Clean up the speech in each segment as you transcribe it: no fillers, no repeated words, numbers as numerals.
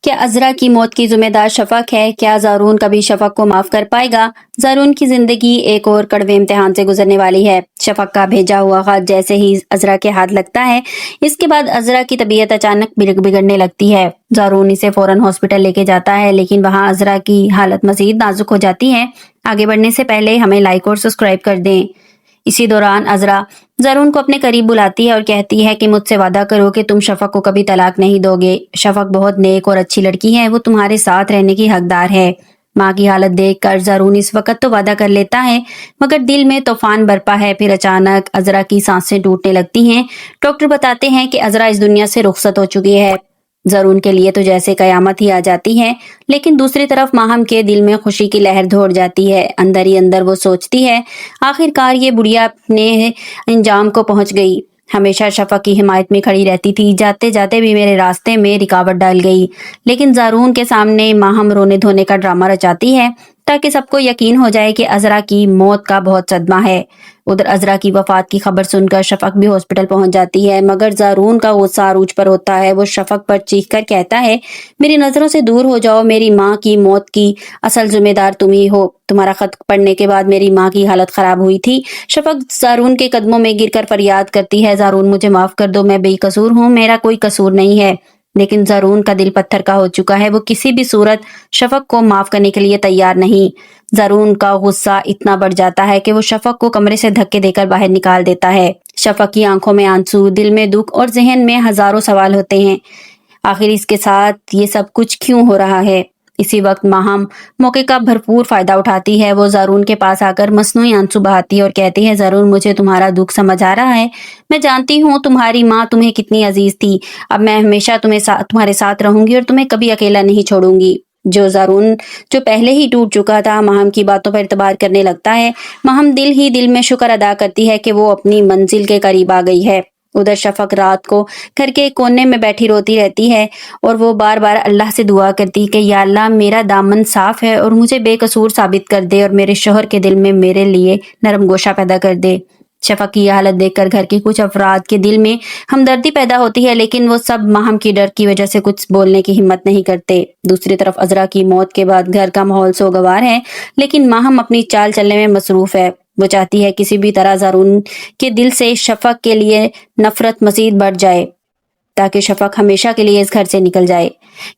کیا عذرا کی موت کی ذمہ دار شفق ہے؟ کیا زارون کبھی شفق کو معاف کر پائے گا؟ زارون کی زندگی ایک اور کڑوے امتحان سے گزرنے والی ہے۔ شفق کا بھیجا ہوا خط جیسے ہی عذرا کے ہاتھ لگتا ہے، اس کے بعد عذرا کی طبیعت اچانک بگڑنے لگتی ہے۔ زارون اسے فوراً ہاسپٹل لے کے جاتا ہے، لیکن وہاں عذرا کی حالت مزید نازک ہو جاتی ہے۔ آگے بڑھنے سے پہلے ہمیں لائک اور سبسکرائب کر دیں۔ اسی دوران عذرا زارون کو اپنے قریب بلاتی ہے اور کہتی ہے کہ مجھ سے وعدہ کرو کہ تم شفق کو کبھی طلاق نہیں دو گے۔ شفق بہت نیک اور اچھی لڑکی ہے، وہ تمہارے ساتھ رہنے کی حقدار ہے۔ ماں کی حالت دیکھ کر زارون اس وقت تو وعدہ کر لیتا ہے، مگر دل میں طوفان برپا ہے۔ پھر اچانک عذرا کی سانسیں ٹوٹنے لگتی ہیں۔ ڈاکٹر بتاتے ہیں کہ عذرا اس دنیا سے رخصت ہو چکی ہے۔ زارون کے لیے تو جیسے قیامت ہی آ جاتی ہے، لیکن دوسری طرف ماہم کے دل میں خوشی کی لہر دوڑ جاتی ہے۔ اندر ہی اندر وہ سوچتی ہے، آخر کار یہ بڑھیا اپنے انجام کو پہنچ گئی۔ ہمیشہ شفق کی حمایت میں کھڑی رہتی تھی، جاتے جاتے بھی میرے راستے میں رکاوٹ ڈال گئی۔ لیکن زارون کے سامنے ماہم رونے دھونے کا ڈرامہ رچاتی ہے تاکہ سب کو یقین ہو جائے کہ عذرا کی موت کا بہت صدمہ ہے۔ ادھر عذرا کی وفات کی خبر سن کر شفق بھی ہاسپٹل پہنچ جاتی ہے، مگر زارون کا غصہ عروج پر ہوتا ہے۔ وہ شفق پر چیخ کر کہتا ہے، میری نظروں سے دور ہو جاؤ، میری ماں کی موت کی اصل ذمہ دار تم ہی ہو۔ تمہارا خط پڑھنے کے بعد میری ماں کی حالت خراب ہوئی تھی۔ شفق زارون کے قدموں میں گر کر فریاد کرتی ہے، زارون مجھے معاف کر دو، میں بے قصور ہوں، میرا کوئی قصور نہیں ہے۔ لیکن زارون کا دل پتھر کا ہو چکا ہے، وہ کسی بھی صورت شفق کو معاف کرنے کے لیے تیار نہیں۔ زارون کا غصہ اتنا بڑھ جاتا ہے کہ وہ شفق کو کمرے سے دھکے دے کر باہر نکال دیتا ہے۔ شفق کی آنکھوں میں آنسو، دل میں دکھ اور ذہن میں ہزاروں سوال ہوتے ہیں، آخر اس کے ساتھ یہ سب کچھ کیوں ہو رہا ہے؟ اسی وقت ماہم موقع کا بھرپور فائدہ اٹھاتی ہے۔ وہ زارون کے پاس آ کر مصنوعی آنسو بہاتی ہے اور کہتی ہے، زارون مجھے تمہارا دکھ سمجھ آ رہا ہے، میں جانتی ہوں تمہاری ماں تمہیں کتنی عزیز تھی، اب میں ہمیشہ تمہارے ساتھ رہوں گی اور تمہیں کبھی اکیلا نہیں چھوڑوں گی۔ زارون جو پہلے ہی ٹوٹ چکا تھا ماہم کی باتوں پر اعتبار کرنے لگتا ہے۔ ماہم دل ہی دل میں شکر ادا کرتی ہے کہ وہ اپنی منزل کے قریب آ گئی ہے۔ ادھر شفق رات کو گھر کے کونے میں بیٹھی روتی رہتی ہے اور وہ بار بار اللہ سے دعا کرتی کہ یا اللہ میرا دامن صاف ہے اور مجھے بے قصور ثابت کر دے اور میرے شوہر کے دل میں میرے لیے نرم گوشہ پیدا کر دے۔ شفق کی یہ حالت دیکھ کر گھر کے کچھ افراد کے دل میں ہمدردی پیدا ہوتی ہے، لیکن وہ سب ماہم کی ڈر کی وجہ سے کچھ بولنے کی ہمت نہیں کرتے۔ دوسری طرف عذرا کی موت کے بعد گھر کا ماحول سوگوار ہے، لیکن ماہم اپنی چال چلنے میں مصروف ہے۔ وہ چاہتی ہے کسی بھی طرح زارون کے دل سے شفق کے لیے نفرت مزید بڑھ جائے تاکہ شفق ہمیشہ کے لیے اس گھر سے نکل جائے۔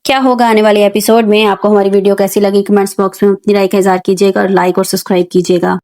کیا ہوگا آنے والے ایپیسوڈ میں؟ آپ کو ہماری ویڈیو کیسی لگی کمنٹس باکس میں اپنی رائے کا اظہار کیجیے گا اور لائک اور سبسکرائب کیجیے گا۔